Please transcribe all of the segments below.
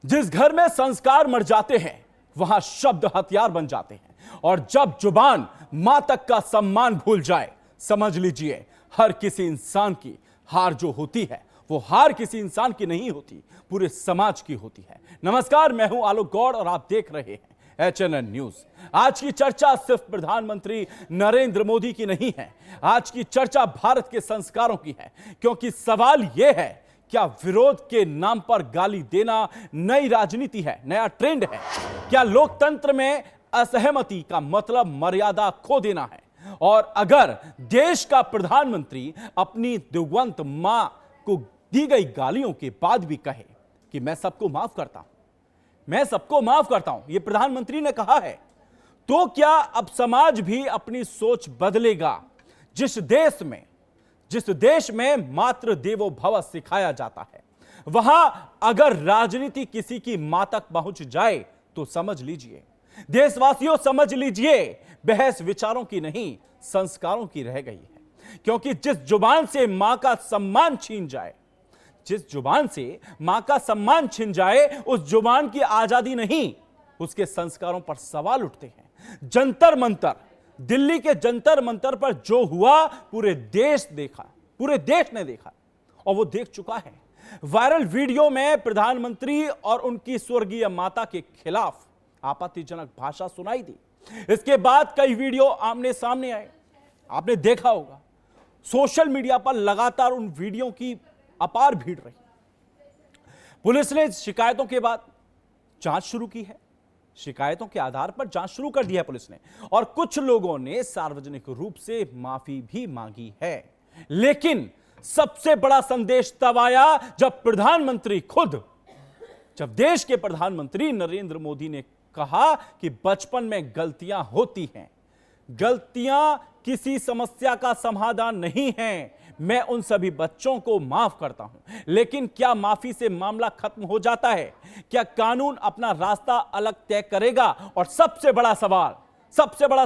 जिस घर में संस्कार मर जाते हैं वहां शब्द हथियार बन जाते हैं, और जब जुबान मां तक का सम्मान भूल जाए, समझ लीजिए हर किसी इंसान की हार जो होती है वो हार किसी इंसान की नहीं होती, पूरे समाज की होती है। नमस्कार, मैं हूं आलोक गौड़ और आप देख रहे हैं HNN न्यूज। आज की चर्चा सिर्फ प्रधानमंत्री नरेंद्र मोदी की नहीं है, आज की चर्चा भारत के संस्कारों की है, क्योंकि सवाल यह है, क्या विरोध के नाम पर गाली देना नई राजनीति है, नया ट्रेंड है? क्या लोकतंत्र में असहमति का मतलब मर्यादा खो देना है? और अगर देश का प्रधानमंत्री अपनी दिवंगत मां को दी गई गालियों के बाद भी कहे कि मैं सबको माफ करता हूं, मैं सबको माफ करता हूं, यह प्रधानमंत्री ने कहा है, तो क्या अब समाज भी अपनी सोच बदलेगा? जिस देश में मातृ देवो भव सिखाया जाता है, वहां अगर राजनीति किसी की मां तक पहुंच जाए तो समझ लीजिए, देशवासियों समझ लीजिए, बहस विचारों की नहीं संस्कारों की रह गई है। क्योंकि जिस जुबान से मां का सम्मान छीन जाए, जिस जुबान से मां का सम्मान छिन जाए, उस जुबान की आजादी नहीं, उसके संस्कारों पर सवाल उठते हैं। जंतर मंतर, दिल्ली के जंतर मंतर पर जो हुआ पूरे देश ने देखा और वो देख चुका है। वायरल वीडियो में प्रधानमंत्री और उनकी स्वर्गीय माता के खिलाफ आपत्तिजनक भाषा सुनाई दी। इसके बाद कई वीडियो आमने सामने आए, आपने देखा होगा। सोशल मीडिया पर लगातार उन वीडियो की अपार भीड़ रही। पुलिस ने शिकायतों के बाद जांच शुरू की है, शिकायतों के आधार पर जांच शुरू कर दी है पुलिस ने, और कुछ लोगों ने सार्वजनिक रूप से माफी भी मांगी है। लेकिन सबसे बड़ा संदेश तब आया जब देश के प्रधानमंत्री नरेंद्र मोदी ने कहा कि बचपन में गलतियां होती हैं, गलतियां किसी समस्या का समाधान नहीं है, मैं उन सभी बच्चों को माफ करता हूं। लेकिन क्या माफी से मामला खत्म हो जाता है? क्या कानून अपना रास्ता अलग तय करेगा? और सबसे बड़ा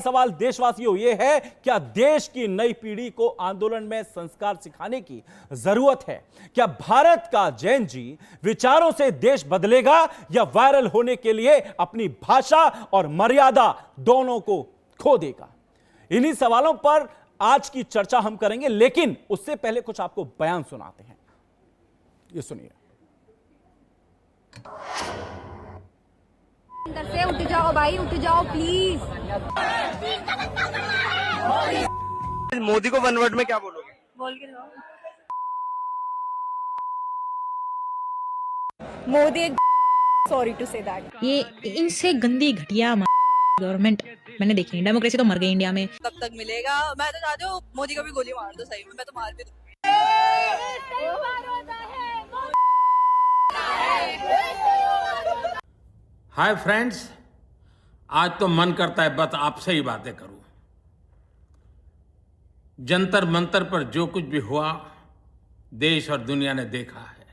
सवाल देशवासियों यह है, क्या देश की नई पीढ़ी को आंदोलन में संस्कार सिखाने की जरूरत है? क्या भारत का जैन जी विचारों से देश बदलेगा, या वायरल होने के लिए अपनी भाषा और मर्यादा दोनों को खो देगा? इन्हीं सवालों पर आज की चर्चा हम करेंगे, लेकिन उससे पहले कुछ आपको बयान सुनाते हैं, ये सुनिए। अंदर से उठ जाओ भाई, उठ जाओ प्लीज। मोदी को वन वर्ड में क्या बोलोगे? बोल के दो। मोदी एक सॉरी टू से दैट। ये इनसे गंदी घटिया गवर्नमेंट मैंने देखी। डेमोक्रेसी तो मर गई इंडिया में। कब तक मिलेगा? मैं तो चाहती हूँ मोदी को भी गोली मार दो, सही में मैं तो मार भी दूँ। हाय फ्रेंड्स, आज तो मन करता है बस आपसे ही बातें करूं। जंतर मंतर पर जो कुछ भी हुआ देश और दुनिया ने देखा है।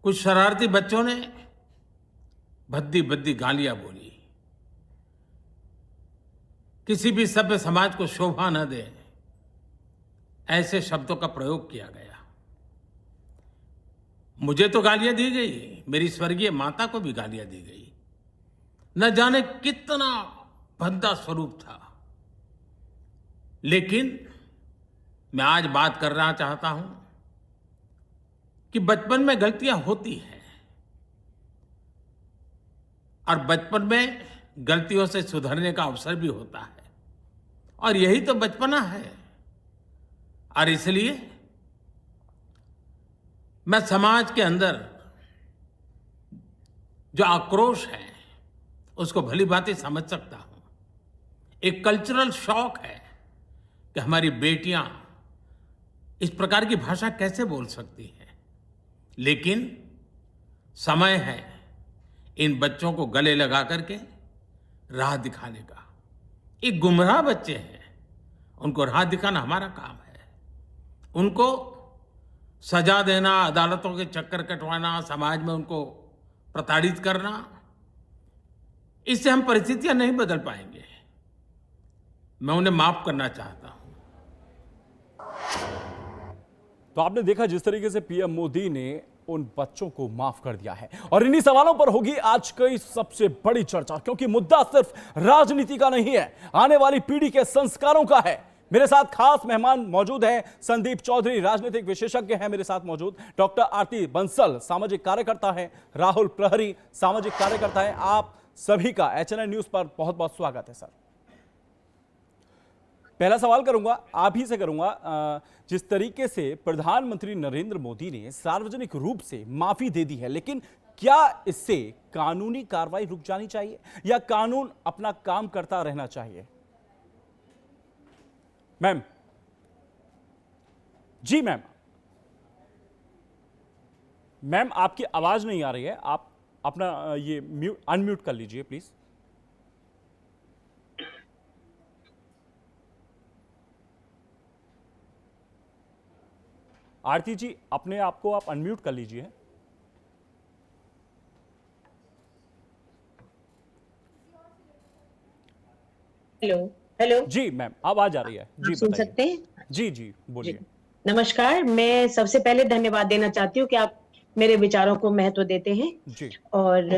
कुछ शरारती बच्चों ने भद्दी भद्दी गालियां बोली, किसी भी सभ्य समाज को शोभा न दे ऐसे शब्दों का प्रयोग किया गया। मुझे तो गालियां दी गई, मेरी स्वर्गीय माता को भी गालियां दी गई। न जाने कितना भद्दा स्वरूप था। लेकिन मैं आज बात करना चाहता हूं कि बचपन में गलतियां होती हैं, और बचपन में गलतियों से सुधरने का अवसर भी होता है, और यही तो बचपना है। और इसलिए मैं समाज के अंदर जो आक्रोश है उसको भली भांति समझ सकता हूं। एक कल्चरल शॉक है कि हमारी बेटियां इस प्रकार की भाषा कैसे बोल सकती हैं। लेकिन समय है इन बच्चों को गले लगा करके राह दिखाने का। एक गुमराह बच्चे हैं, उनको राह दिखाना हमारा काम है। उनको सजा देना, अदालतों के चक्कर कटवाना, समाज में उनको प्रताड़ित करना, इससे हम परिस्थितियां नहीं बदल पाएंगे। मैं उन्हें माफ करना चाहता हूं। तो आपने देखा जिस तरीके से पीएम मोदी ने उन बच्चों को माफ कर दिया है। और इन्हीं सवालों पर होगी आज की सबसे बड़ी चर्चा, क्योंकि मुद्दा सिर्फ राजनीति का नहीं है, आने वाली पीढ़ी के संस्कारों का है। मेरे साथ खास मेहमान मौजूद हैं। संदीप चौधरी राजनीतिक विशेषज्ञ हैं मेरे साथ मौजूद, डॉक्टर आरती बंसल सामाजिक कार्यकर्ता हैं, राहुल प्रहरी सामाजिक कार्यकर्ता हैं। आप सभी का HNI न्यूज पर बहुत बहुत स्वागत है। सर, पहला सवाल करूंगा, आप ही से करूंगा। जिस तरीके से प्रधानमंत्री नरेंद्र मोदी ने सार्वजनिक रूप से माफी दे दी है, लेकिन क्या इससे कानूनी कार्रवाई रुक जानी चाहिए या कानून अपना काम करता रहना चाहिए? मैम जी, मैम आपकी आवाज नहीं आ रही है, आप अपना ये अनम्यूट कर लीजिए प्लीज। आरती जी, अपने आप को आप अनम्यूट कर लीजिए। हेलो हेलो जी मैम, आवाज आ रही है जी, सुन बताइए। सकते हैं? जी जी बोलिए। नमस्कार, मैं सबसे पहले धन्यवाद देना चाहती हूँ कि आप मेरे विचारों को महत्व देते हैं जी और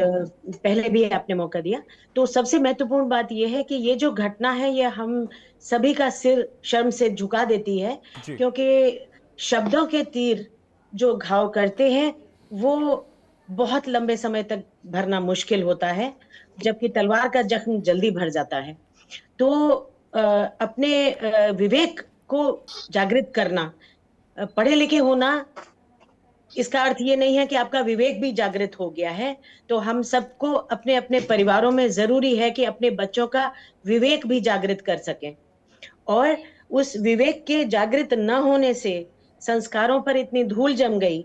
पहले भी आपने मौका दिया। तो सबसे महत्वपूर्ण बात यह है कि ये जो घटना है ये हम सभी का सिर शर्म से झुका देती है, जी। क्योंकि शब्दों के तीर जो घाव करते हैं वो बहुत लंबे समय तक भरना मुश्किल होता है, जबकि तलवार का जख्म जल्दी भर जाता है। तो अपने विवेक को जागृत करना, पढ़े लिखे होना, इसका अर्थ ये नहीं है कि आपका विवेक भी जागृत हो गया है। तो हम सबको अपने अपने परिवारों में जरूरी है कि अपने बच्चों का विवेक भी जागृत कर सकें, और उस विवेक के जागृत न होने से संस्कारों पर इतनी धूल जम गई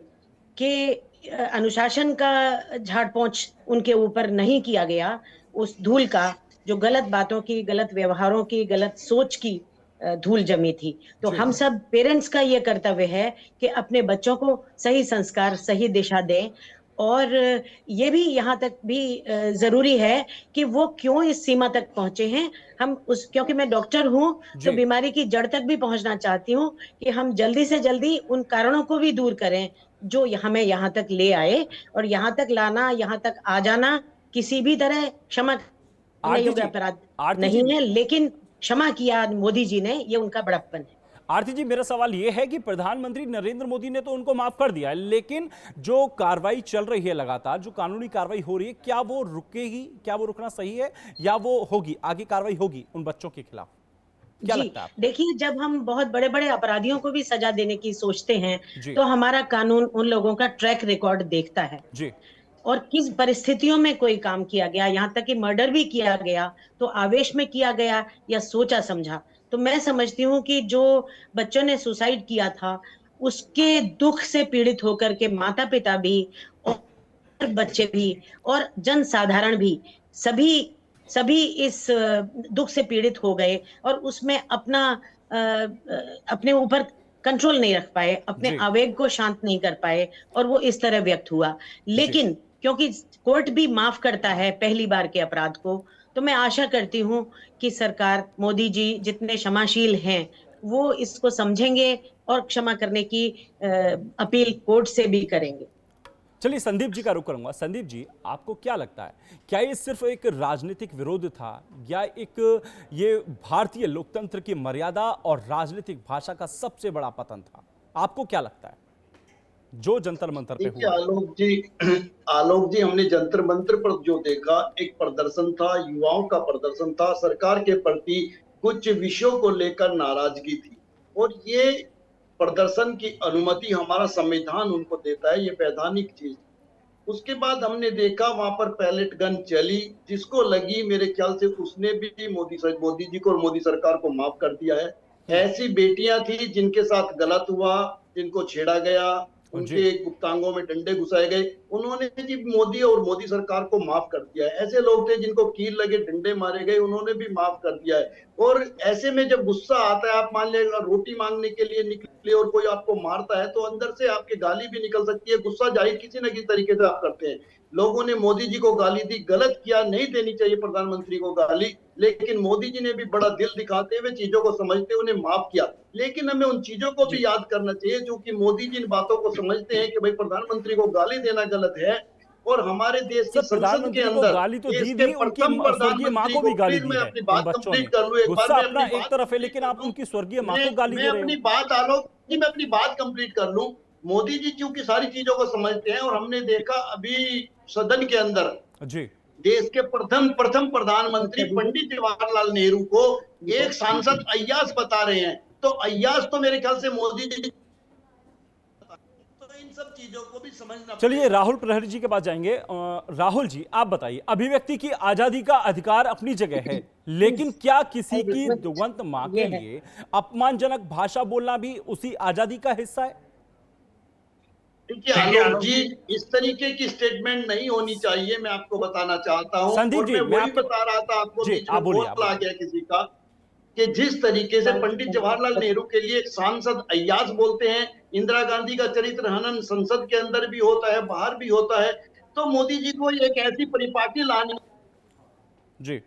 कि अनुशासन का झाड़ पोंछ उनके ऊपर नहीं किया गया। उस धूल का, जो गलत बातों की, गलत व्यवहारों की, गलत सोच की धूल जमी थी। तो हम सब पेरेंट्स का ये कर्तव्य है कि अपने बच्चों को सही संस्कार, सही दिशा दें। और ये भी यहाँ तक भी जरूरी है कि वो क्यों इस सीमा तक पहुंचे हैं, क्योंकि मैं डॉक्टर हूँ तो बीमारी की जड़ तक भी पहुंचना चाहती हूँ कि हम जल्दी से जल्दी उन कारणों को भी दूर करें जो हमें यहाँ तक ले आए। और यहाँ तक लाना, यहाँ तक आ जाना किसी भी तरह क्षमा योग्य अपराध नहीं है, लेकिन क्षमा किया मोदी जी ने, ये उनका बड़प्पन है। आरती जी, मेरा सवाल यह है कि प्रधानमंत्री नरेंद्र मोदी ने तो उनको माफ कर दिया है, लेकिन जो कार्रवाई चल रही है लगातार, जो कानूनी कार्रवाई हो रही है, क्या वो रुकेगी? क्या वो रुकना सही है या वो होगी, आगे कार्रवाई होगी उन बच्चों के खिलाफ? क्या लगता है? देखिए, जब हम बहुत बड़े बड़े अपराधियों को भी सजा देने की सोचते हैं तो हमारा कानून उन लोगों का ट्रैक रिकॉर्ड देखता है जी, और किस परिस्थितियों में कोई काम किया गया, यहाँ तक कि मर्डर भी किया गया तो आवेश में किया गया या सोचा समझा। तो मैं समझती हूँ कि जो बच्चों ने सुसाइड किया था उसके दुख से पीड़ित होकर के माता पिता भी और बच्चे भी और जन साधारण भी सभी इस दुख से पीड़ित हो गए और उसमें अपने ऊपर कंट्रोल नहीं रख पाए, अपने आवेग को शांत नहीं कर पाए और वो इस तरह व्यक्त हुआ। लेकिन क्योंकि कोर्ट भी माफ करता है पहली बार के अपराध को, तो मैं आशा करती हूँ कि सरकार, मोदी जी जितने क्षमाशील हैं वो इसको समझेंगे और क्षमा करने की अपील कोर्ट से भी करेंगे। चलिए संदीप जी का रुख करूंगा। संदीप जी, आपको क्या लगता है, क्या ये सिर्फ एक राजनीतिक विरोध था या एक ये भारतीय लोकतंत्र की मर्यादा और राजनीतिक भाषा का सबसे बड़ा पतन था? आपको क्या लगता है जो जंतर मंतर पे हुआ? आलोक जी, हमने जंतर मंतर पर जो देखा, एक प्रदर्शन था, युवाओं का प्रदर्शन था, सरकार के प्रति कुछ विषयों को लेकर नाराजगी थी और ये प्रदर्शन की अनुमति हमारा संविधान उनको देता है, ये वैधानिक चीज। उसके बाद हमने देखा वहां पर पैलेट गन चली, जिसको लगी मेरे ख्याल से उसने भी मोदी जी को और मोदी सरकार को माफ कर दिया है। ऐसी बेटियां थी जिनके साथ गलत हुआ, जिनको छेड़ा गया, उनके गुप्तांगों में डंडे घुसाए गए, उन्होंने जी मोदी और मोदी सरकार को माफ कर दिया है। ऐसे लोग थे जिनको कील लगे, डंडे मारे गए, उन्होंने भी माफ कर दिया है। और ऐसे में जब गुस्सा आता है, आप मान लीजिए रोटी मांगने के लिए निकले और कोई आपको मारता है तो अंदर से आपके गाली भी निकल सकती है, गुस्सा जाहिर किसी न किसी तरीके से आप करते हैं। लोगों ने मोदी जी को गाली दी, गलत किया, नहीं देनी चाहिए प्रधानमंत्री को गाली, लेकिन मोदी जी ने भी बड़ा दिल दिखाते हुए चीजों को समझते हुए उन्हें माफ किया। लेकिन हमें उन चीजों को भी याद करना चाहिए जो कि मोदी जी इन बातों को समझते हैं कि भाई प्रधानमंत्री को गाली देना गलत है, और हमारे देश की सर, संसद के प्रधानमंत्री को अंदर गाली तो देश दी के दी, उनकी प्रथम स्वर्गीय माँ को भी गाली फिर दी मैं है अपनी उन बात बच्चों ने। कंप्लीट कर लूं, एक बार गुस्सा मैं अपना अपनी एक बात तरफ है, लेकिन complete आप कर लूं। उनकी स्वर्गीय माँ को गाली मैं दे रहे अपनी हो। बात आलोक जी, मैं अपनी बात कंप्लीट कर लूं। मोदी जी क्योंकि सारी चीजों को समझते हैं, और हमने देखा अभी सदन के अंदर जी देश के प्रथम प्रधानमंत्री पंडित जवाहरलाल नेहरू को एक सांसद अय्याज बता रहे हैं, तो अय्याज तो मेरे ख्याल से मोदी जी, तो इन सब चीजों को भी समझना। चलिए राहुल प्रहरी जी के पास जाएंगे। राहुल जी, आप बताइए, अभिव्यक्ति की आजादी का अधिकार अपनी जगह है, लेकिन क्या किसी की दुगंत मां के लिए अपमानजनक भाषा बोलना भी उसी आजादी का हिस्सा है? देखिए आलोक जी, इस तरीके की स्टेटमेंट नहीं होनी चाहिए, मैं आपको बताना चाहता हूं। संदीप और जी, मैं मैं वही बता रहा था आपको, जी, बीच में आप बोलिए, कॉल आ गया किसी का, कि जिस तरीके से पंडित जवाहरलाल नेहरू के लिए एक सांसद अय्याज बोलते हैं, इंदिरा गांधी का चरित्र हनन संसद के अंदर भी होता है, बाहर भी होता है, तो मोदी जी को एक ऐसी परिपाटी लानी जी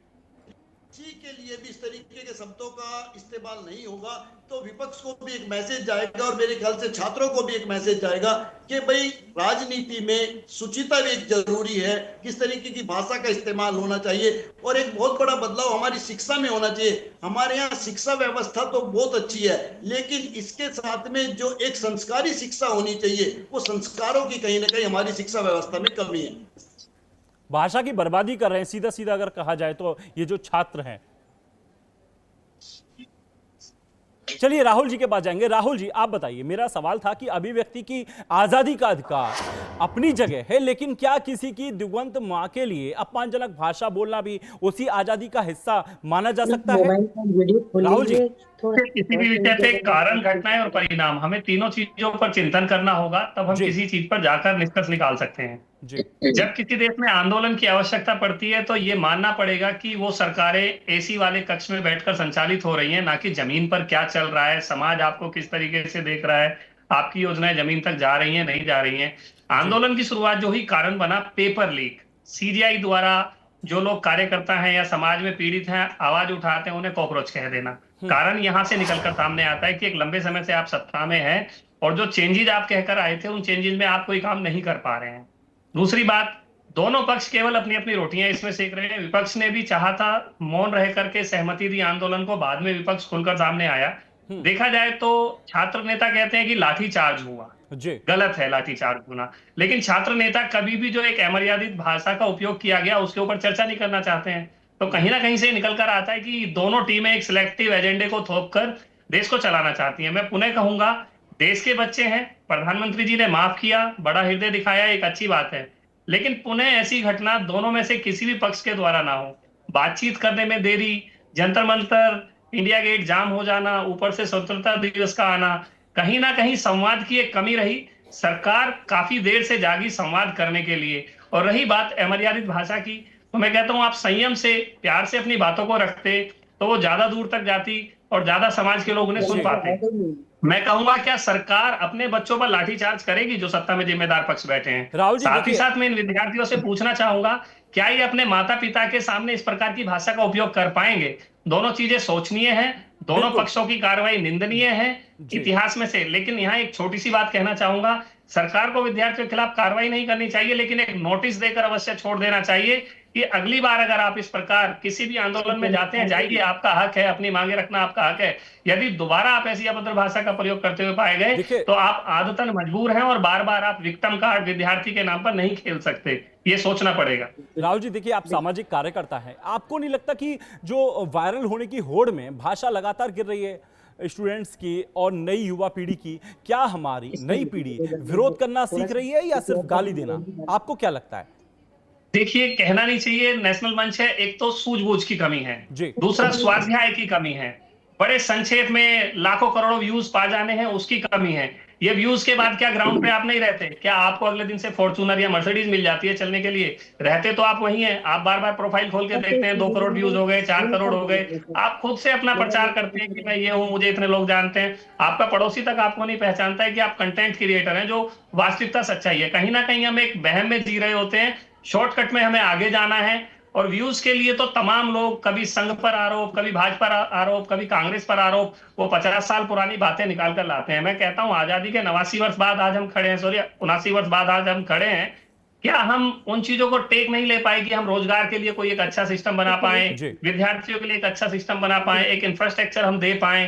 जी के लिए भी इस तरीके के शब्दों का इस्तेमाल नहीं होगा, तो विपक्ष को भी एक मैसेज जाएगा, और मेरे ख्याल से छात्रों को भी एक मैसेज जाएगा कि भाई राजनीति में शुचिता भी एक जरूरी है, किस तरीके की भाषा का इस्तेमाल होना चाहिए, और एक बहुत बड़ा बदलाव हमारी शिक्षा में होना चाहिए। हमारे यहाँ शिक्षा व्यवस्था तो बहुत अच्छी है, लेकिन इसके साथ में जो एक संस्कारी शिक्षा होनी चाहिए, वो संस्कारों की कहीं ना कहीं हमारी शिक्षा व्यवस्था में कमी है। भाषा की बर्बादी कर रहे हैं, सीधा सीधा अगर कहा जाए तो ये जो छात्र हैं। चलिए राहुल जी के पास जाएंगे। राहुल जी, आप बताइए, मेरा सवाल था कि अभिव्यक्ति की आजादी का अधिकार अपनी जगह है, लेकिन क्या किसी की दिगंत मां के लिए अपमानजनक भाषा बोलना भी उसी आजादी का हिस्सा माना जा सकता है? राहुल जी, किसी भी विषय पे कारण, घटनाएं और परिणाम, हमें तीनों चीजों पर चिंतन करना होगा, तब हम किसी चीज पर जाकर निष्कर्ष निकाल सकते हैं। जब किसी देश में आंदोलन की आवश्यकता पड़ती है, तो ये मानना पड़ेगा कि वो सरकारें एसी वाले कक्ष में बैठकर संचालित हो रही हैं, ना कि जमीन पर क्या चल रहा है, समाज आपको किस तरीके से देख रहा है, आपकी योजनाएं जमीन तक जा रही हैं, नहीं जा रही हैं। आंदोलन की शुरुआत जो ही कारण बना, पेपर लीक, सीजीआई द्वारा जो लोग कार्यकर्ता हैं या समाज में पीड़ित हैं, आवाज उठाते हैं, उन्हें कॉकरोच कह देना। कारण यहां से निकलकर सामने आता है कि एक लंबे समय से आप सत्ता में हैं, और जो चेंजेज आप कहकर आए थे, उन चेंजेज में आप कोई काम नहीं कर पा रहे हैं। दूसरी बात, दोनों पक्ष केवल अपनी अपनी रोटियां इसमें सेक रहे हैं। विपक्ष ने भी चाहा था, मौन रह करके सहमति दी आंदोलन को, बाद में विपक्ष खुलकर सामने आया। देखा जाए तो छात्र नेता कहते हैं कि लाठीचार्ज हुआ, गलत है लाठीचार्ज होना, लेकिन छात्र नेता कभी भी जो एक अमर्यादित भाषा का उपयोग किया गया उसके ऊपर चर्चा नहीं करना चाहते हैं। तो कहीं ना कहीं से निकल कर आता है कि दोनों टीमें एक सिलेक्टिव एजेंडे को थोप कर देश को चलाना चाहती हैं। मैं पुनः कहूंगा, देश के बच्चे हैं, प्रधानमंत्री जी ने माफ किया, बड़ा हृदय दिखाया, एक अच्छी बात है, लेकिन पुनः ऐसी घटना दोनों में से किसी भी पक्ष के द्वारा ना हो। बातचीत करने में देरी, जंतर मंतर, इंडिया गेट जाम हो जाना, ऊपर से स्वतंत्रता दिवस का आना, कहीं ना कहीं संवाद की एक कमी रही। सरकार काफी देर से जागी संवाद करने के लिए। और रही बात अमर्यादित भाषा की, तो मैं कहता हूं आप संयम से, प्यार से अपनी बातों को रखते तो वो ज्यादा दूर तक जाती और ज्यादा समाज के लोग उन्हें सुन पाते। मैं कहूंगा, क्या सरकार अपने बच्चों पर लाठीचार्ज करेगी जो सत्ता में जिम्मेदार पक्ष बैठे हैं? साथ ही साथ मैं इन विद्यार्थियों से पूछना चाहूंगा, क्या ये अपने माता पिता के सामने इस प्रकार की भाषा का उपयोग कर पाएंगे? दोनों चीजें सोचनीय हैं, दोनों पक्षों की कार्रवाई निंदनीय है इतिहास में से। लेकिन यहाँ एक छोटी सी बात कहना चाहूंगा, सरकार को विद्यार्थियों के खिलाफ कार्रवाई नहीं करनी चाहिए, लेकिन एक नोटिस देकर अवश्य छोड़ देना चाहिए कि अगली बार अगर आप इस प्रकार किसी भी आंदोलन में जाते हैं, जाइए, आपका हक है, अपनी मांगे रखना आपका हक है। यदि दोबारा आप ऐसी अभद्र भाषा का प्रयोग करते हुए पाए गए तो आप आदतन मजबूर हैं, और बार बार आप विक्टिम कार्ड विद्यार्थी के नाम पर नहीं खेल सकते, ये सोचना पड़ेगा। राहुल जी, देखिए, आप सामाजिक कार्यकर्ता हैं, आपको नहीं लगता कि जो वायरल होने की होड़ में भाषा लगातार गिर रही है स्टूडेंट्स की और नई युवा पीढ़ी की, क्या हमारी नई पीढ़ी विरोध करना सीख रही है या सिर्फ गाली देना? आपको क्या लगता है? देखिए, कहना नहीं चाहिए, नेशनल मंच है, एक तो सूझबूझ की कमी है, दूसरा स्वाध्याय की कमी है, बड़े संक्षेप में लाखों करोड़ों व्यूज पा जाने हैं उसकी कमी है। ये व्यूज के बाद क्या ग्राउंड पे आप नहीं रहते? क्या आपको अगले दिन से फॉर्च्यूनर या मर्सिडीज मिल जाती है चलने के लिए? रहते तो आप वही हैं। आप बार बार प्रोफाइल खोल के देखते हैं, 2 करोड़ व्यूज हो गए, 4 करोड़ हो गए। आप खुद से अपना प्रचार करते हैं कि मैं ये हूँ, मुझे इतने लोग जानते हैं। आपका पड़ोसी तक आपको नहीं पहचानता है कि आप कंटेंट क्रिएटर हैं, जो वास्तविकता सच्चाई है। कहीं ना कहीं हम एक वहम में जी रहे होते हैं शॉर्टकट में हमें आगे जाना है। और व्यूज के लिए तो तमाम लोग, कभी संघ पर आरोप, कभी भाजपा पर आरोप, कभी कांग्रेस पर आरोप, वो 50 साल पुरानी बातें निकाल कर लाते हैं। मैं कहता हूं आजादी के 89 वर्ष बाद आज हम खड़े हैं, 79 वर्ष बाद आज हम खड़े हैं, क्या हम उन चीजों को टेक नहीं ले पाए कि हम रोजगार के लिए कोई एक अच्छा सिस्टम बना पाए, विद्यार्थियों के लिए एक अच्छा सिस्टम बना पाए, एक इंफ्रास्ट्रक्चर हम दे पाए।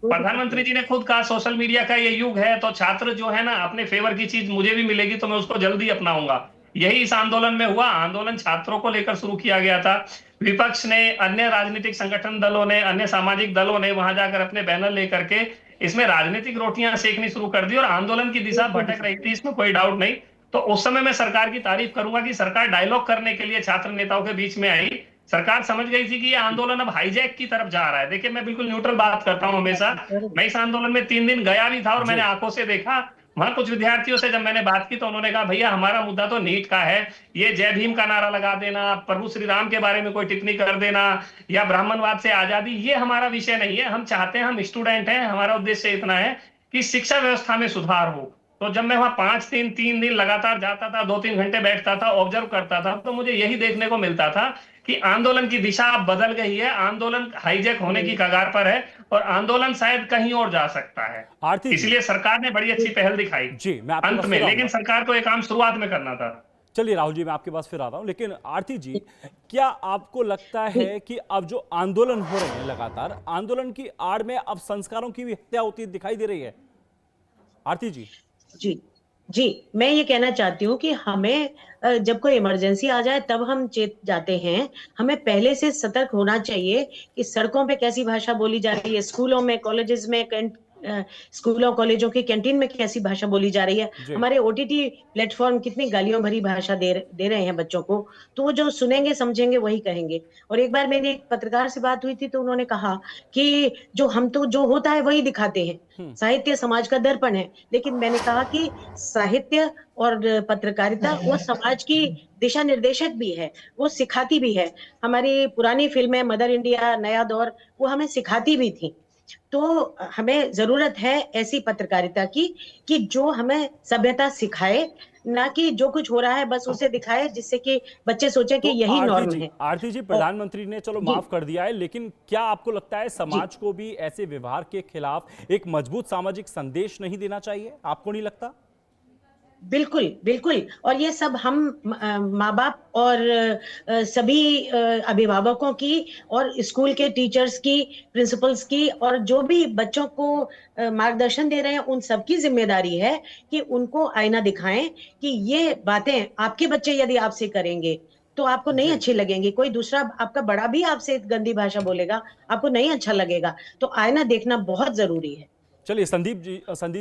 प्रधानमंत्री जी ने खुद कहा सोशल मीडिया का ये युग है, तो छात्र जो है ना, अपने फेवर की चीज मुझे भी मिलेगी तो मैं उसको जल्दी अपनाऊंगा। यही इस आंदोलन में हुआ। आंदोलन छात्रों को लेकर शुरू किया गया था। विपक्ष ने, अन्य राजनीतिक संगठन दलों ने, अन्य सामाजिक दलों ने वहां जाकर अपने बैनर लेकर के इसमें राजनीतिक रोटियां सेकनी शुरू कर दी और आंदोलन की दिशा भटक रही थी, इसमें कोई डाउट नहीं। तो उस समय मैं सरकार की तारीफ करूंगा कि सरकार डायलॉग करने के लिए छात्र नेताओं के बीच में आई। सरकार समझ गई थी कि ये आंदोलन अब हाईजैक की तरफ जा रहा है। देखिए, मैं बिल्कुल न्यूट्रल बात करता हूं हमेशा। मैं इस आंदोलन में 3 दिन गया भी था और मैंने आंखों से देखा। वहां कुछ विद्यार्थियों से जब मैंने बात की तो उन्होंने कहा, भैया हमारा मुद्दा तो नीट का है, ये जय भीम का नारा लगा देना, प्रभु श्री राम के बारे में कोई टिप्पणी कर देना या ब्राह्मणवाद से आजादी, ये हमारा विषय नहीं है। हम चाहते हैं, हम स्टूडेंट हैं, हमारा उद्देश्य इतना है कि शिक्षा व्यवस्था में सुधार हो। तो जब मैं वहां 3 दिन लगातार जाता था, 2-3 घंटे बैठता था, ऑब्जर्व करता था, तो मुझे यही देखने को मिलता था कि आंदोलन की दिशा अब बदल गई है, आंदोलन हाईजैक होने की कगार पर है और आंदोलन शायद कहीं और जा सकता है। इसलिए सरकार ने बड़ी अच्छी पहल दिखाई जी, मैं अंत में, लेकिन सरकार को एक काम शुरुआत में करना था। चलिए राहुल जी, मैं आपके पास फिर आता हूं, लेकिन आरती जी, क्या आपको लगता है कि अब जो आंदोलन हो रहे हैं लगातार, आंदोलन की आड़ में अब संस्कारों की भी हत्या होती दिखाई दे रही है? आरती जी। जी, मैं ये कहना चाहती हूँ कि हमें जब कोई इमरजेंसी आ जाए तब हम चेत जाते हैं। हमें पहले से सतर्क होना चाहिए कि सड़कों पे कैसी भाषा बोली जा रही है, स्कूलों में, कॉलेजेस में, स्कूलों कॉलेजों की कैंटीन में कैसी भाषा बोली जा रही है, हमारे ओटीटी प्लेटफॉर्म कितनी गालियों भरी भाषा दे रहे हैं बच्चों को। तो वो जो सुनेंगे समझेंगे वही कहेंगे। और एक बार मेरी एक पत्रकार से बात हुई थी तो उन्होंने कहा कि हम तो जो होता है वही दिखाते हैं, साहित्य समाज का दर्पण है। लेकिन मैंने कहा कि साहित्य और पत्रकारिता वो समाज की दिशा निर्देशक भी है, वो सिखाती भी है। हमारी पुरानी फिल्में मदर इंडिया, नया दौर, वो हमें सिखाती भी थी। तो हमें जरूरत है ऐसी पत्रकारिता की कि जो हमें सभ्यता सिखाए, ना कि जो कुछ हो रहा है बस उसे दिखाए, जिससे कि बच्चे सोचे कि यही नॉर्म है। आरती जी, प्रधानमंत्री ने चलो माफ कर दिया है, लेकिन क्या आपको लगता है समाज को भी ऐसे व्यवहार के खिलाफ एक मजबूत सामाजिक संदेश नहीं देना चाहिए? आपको नहीं लगता? बिल्कुल, बिल्कुल। और ये सब हम माँ बाप और सभी अभिभावकों की और स्कूल के टीचर्स की, प्रिंसिपल्स की और जो भी बच्चों को मार्गदर्शन दे रहे हैं उन सबकी जिम्मेदारी है कि उनको आईना दिखाएं कि ये बातें आपके बच्चे यदि आपसे करेंगे तो आपको नहीं अच्छी लगेंगी। कोई दूसरा आपका बड़ा भी आपसे गंदी भाषा बोलेगा, आपको नहीं अच्छा लगेगा। तो आईना देखना बहुत जरूरी है। चलिए संदीप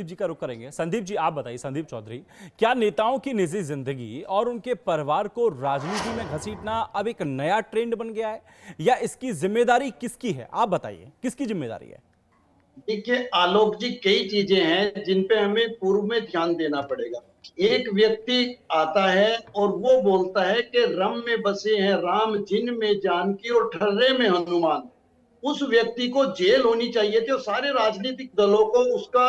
जी का रुख करेंगे। संदीप जी, आप बताइए, संदीप चौधरी, क्या नेताओं की निजी जिंदगी और उनके परिवार को राजनीति में घसीटना अब एक नया ट्रेंड बन गया है या इसकी जिम्मेदारी किसकी है? आप बताइए, किसकी जिम्मेदारी है? देखिए आलोक जी, कई चीजें हैं जिन पे हमें पूर्व में ध्यान देना पड़ेगा। एक व्यक्ति आता है और वो बोलता है कि रम में बसे हैं राम, जिन में जानकी और ठर्रे में हनुमान। उस व्यक्ति को जेल होनी चाहिए थी और सारे राजनीतिक दलों को उसका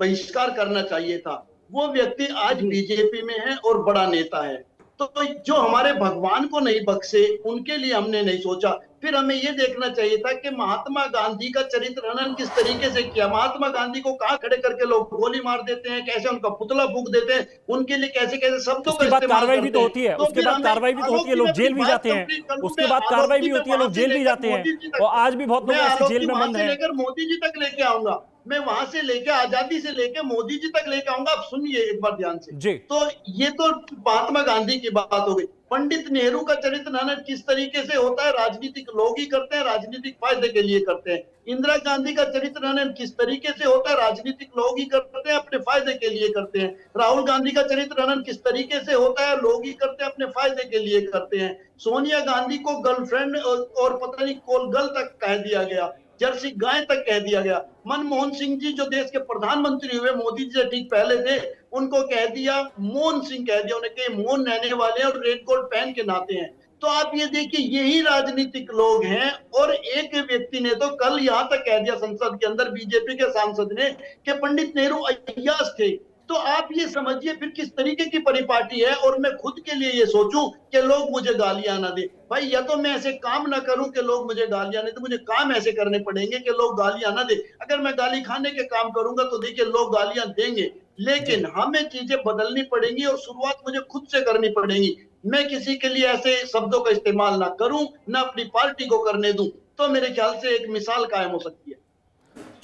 बहिष्कार करना चाहिए था। वो व्यक्ति आज बीजेपी में है और बड़ा नेता है। तो जो हमारे भगवान को नहीं बख्शे उनके लिए हमने नहीं सोचा। फिर हमें ये देखना चाहिए था कि महात्मा गांधी का चरित्र हनन किस तरीके से किया। महात्मा गांधी को कहां खड़े करके लोग गोली मार देते हैं, कैसे उनका पुतला फूंक देते हैं, उनके लिए कैसे कैसे शब्दों का इस्तेमाल कार्रवाई भी तो होती है, उसके बाद कार्रवाई भी तो होती है, लोग जेल भी जाते हैं, उसके बाद कार्रवाई भी होती है, लोग जेल भी जाते हैं और आज भी बहुत लोग ऐसे जेल में बंद हैं। लेकर मोदी जी तक लेके आऊंगा मैं, वहां से लेके आजादी से लेके मोदी जी तक लेके आऊंगा। आप सुनिए एक बार ध्यान से। तो ये तो महात्मा गांधी की बात हो गई। पंडित नेहरू का चरित्र हनन किस तरीके से होता है? राजनीतिक लोग ही करते हैं, राजनीतिक फायदे के लिए करते हैं। इंदिरा गांधी का चरित्र हनन किस तरीके से होता है? राजनीतिक लोग ही करते हैं, अपने फायदे के लिए करते हैं। राहुल गांधी का चरित्र हनन किस तरीके से होता है? लोग ही करते हैं, अपने फायदे के लिए करते हैं। सोनिया गांधी को गर्लफ्रेंड और पता नहीं कोलगल तक कह दिया गया, जर्सी गाय तक कह दिया गया। मनमोहन सिंह जी जो देश के प्रधानमंत्री हुए मोदी जी से ठीक पहले थे, उनको कह दिया मोहन सिंह, कह दिया उन्हें कि मोहन रहने वाले और रेड कोट पहन के नाते हैं। तो आप ये देखिए, यही राजनीतिक लोग हैं। और एक व्यक्ति ने तो कल यहाँ तक कह दिया संसद के अंदर, बीजेपी के सांसद ने, कि पंडित नेहरू अय्याश थे। तो आप ये समझिए फिर किस तरीके की परिपाटी है। और मैं खुद के लिए ये सोचूं कि लोग मुझे गालियां ना दे। भाई या तो मैं ऐसे काम ना करूं कि लोग मुझे गालियां ना दे, मुझे काम ऐसे करने पड़ेंगे कि लोग गालियां ना दे। अगर मैं गाली खाने के काम करूंगा तो देखिए लोग गालियां देंगे, लेकिन हमें चीजें बदलनी पड़ेंगी और शुरुआत मुझे खुद से करनी पड़ेगी। मैं किसी के लिए ऐसे शब्दों का इस्तेमाल ना करूं, ना अपनी पार्टी को करने दूं, तो मेरे ख्याल से एक मिसाल कायम हो सकती है।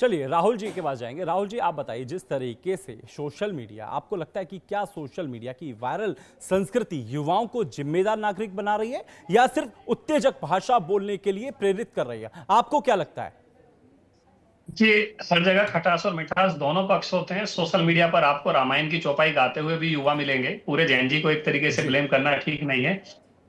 चलिए राहुल जी के पास जाएंगे। राहुल जी, आप बताइए, जिस तरीके से सोशल मीडिया, आपको लगता है कि क्या सोशल मीडिया की वायरल संस्कृति युवाओं को जिम्मेदार नागरिक बना रही है या सिर्फ उत्तेजक भाषा बोलने के लिए प्रेरित कर रही है? आपको क्या लगता है? जी, हर जगह खटास और मिठास दोनों पक्ष होते हैं। सोशल मीडिया पर आपको रामायण की चौपाई गाते हुए भी युवा मिलेंगे। पूरे जैन जी को एक तरीके से ब्लेम करना ठीक नहीं है।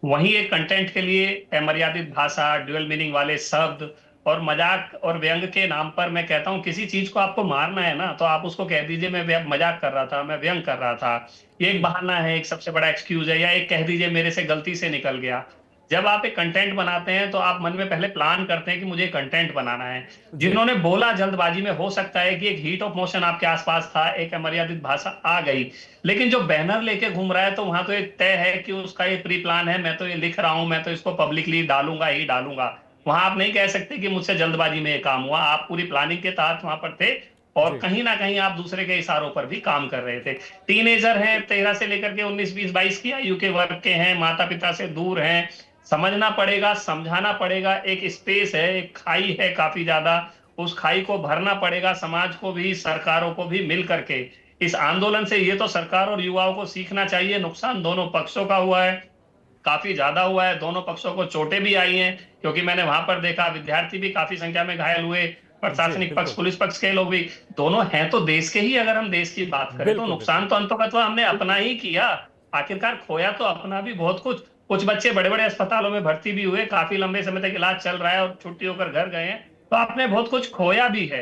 वहीं एक कंटेंट के लिए अमर्यादित भाषा, ड्यूअल मीनिंग वाले शब्द और मजाक और व्यंग के नाम पर, मैं कहता हूं किसी चीज को आपको मारना है ना, तो आप उसको कह दीजिए मैं मजाक कर रहा था, मैं व्यंग कर रहा था। ये एक बहाना है, एक सबसे बड़ा एक्सक्यूज है। या एक कह दीजिए मेरे से गलती से निकल गया। जब आप एक कंटेंट बनाते हैं तो आप मन में पहले प्लान करते हैं कि मुझे कंटेंट बनाना है। जिन्होंने बोला जल्दबाजी में, हो सकता है कि एक हीट ऑफ मोशन आपके आसपास था, एक अमर्यादित भाषा आ गई, लेकिन जो बैनर लेके घूम रहा है तो वहां तो एक तय है कि उसका ये प्री प्लान है, मैं तो ये लिख रहा हूं, मैं तो इसको पब्लिकली डालूंगा ही डालूंगा। वहां आप नहीं कह सकते कि मुझसे जल्दबाजी में ये काम हुआ। आप पूरी प्लानिंग के तहत वहां पर थे और कहीं ना कहीं आप दूसरे के इशारों पर भी काम कर रहे थे। टीनेजर हैं, 13 से लेकर के 19, 20, 22 की आयु के वर्ग के हैं, माता पिता से दूर हैं। समझना पड़ेगा, समझाना पड़ेगा। एक स्पेस है, एक खाई है काफी ज्यादा, उस खाई को भरना पड़ेगा। समाज को भी, सरकारों को भी मिल करके इस आंदोलन से ये तो सरकार और युवाओं को सीखना चाहिए। नुकसान दोनों पक्षों का हुआ है, काफी ज्यादा हुआ है। दोनों पक्षों को चोटें भी आई हैं, क्योंकि मैंने वहां पर देखा विद्यार्थी भी काफी संख्या में घायल हुए, प्रशासनिक पक्ष, पुलिस पक्ष के लोग भी, दोनों हैं तो देश के ही। अगर हम देश की बात करें तो नुकसान तो अंततः हमने अपना ही किया। आखिरकार खोया तो अपना भी बहुत कुछ। कुछ बच्चे बड़े बड़े अस्पतालों में भर्ती भी हुए, काफी लंबे समय तक इलाज चल रहा है और छुट्टी होकर घर गए हैं, तो आपने बहुत कुछ खोया भी है।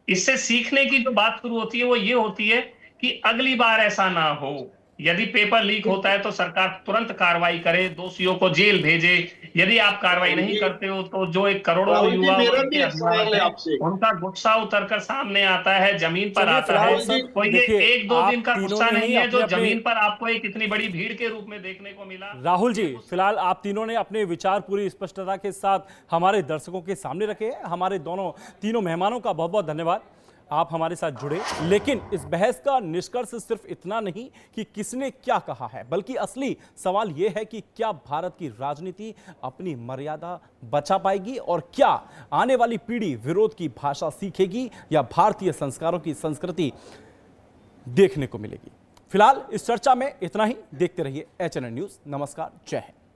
इससे सीखने की जो बात शुरू होती है वो ये होती है कि अगली बार ऐसा ना हो। यदि पेपर लीक होता है तो सरकार तुरंत कार्रवाई करे, दोषियों को जेल भेजे। यदि आप कार्रवाई नहीं करते हो तो जो एक करोड़ों युवा उनका गुस्सा उतर कर सामने आता है, जमीन पर आता है। तो ये 1-2 दिन का गुस्सा नहीं है जो जमीन पर आपको एक इतनी बड़ी भीड़ के रूप में देखने को मिला। राहुल जी, फिलहाल आप तीनों ने अपने विचार पूरी स्पष्टता के साथ हमारे दर्शकों के सामने रखे। हमारे तीनों मेहमानों का बहुत बहुत धन्यवाद, आप हमारे साथ जुड़े। लेकिन इस बहस का निष्कर्ष सिर्फ इतना नहीं कि किसने क्या कहा है, बल्कि असली सवाल यह है कि क्या भारत की राजनीति अपनी मर्यादा बचा पाएगी और क्या आने वाली पीढ़ी विरोध की भाषा सीखेगी या भारतीय संस्कारों की संस्कृति देखने को मिलेगी। फिलहाल इस चर्चा में इतना ही। देखते रहिए HNN न्यूज़। नमस्कार, जय हिंद।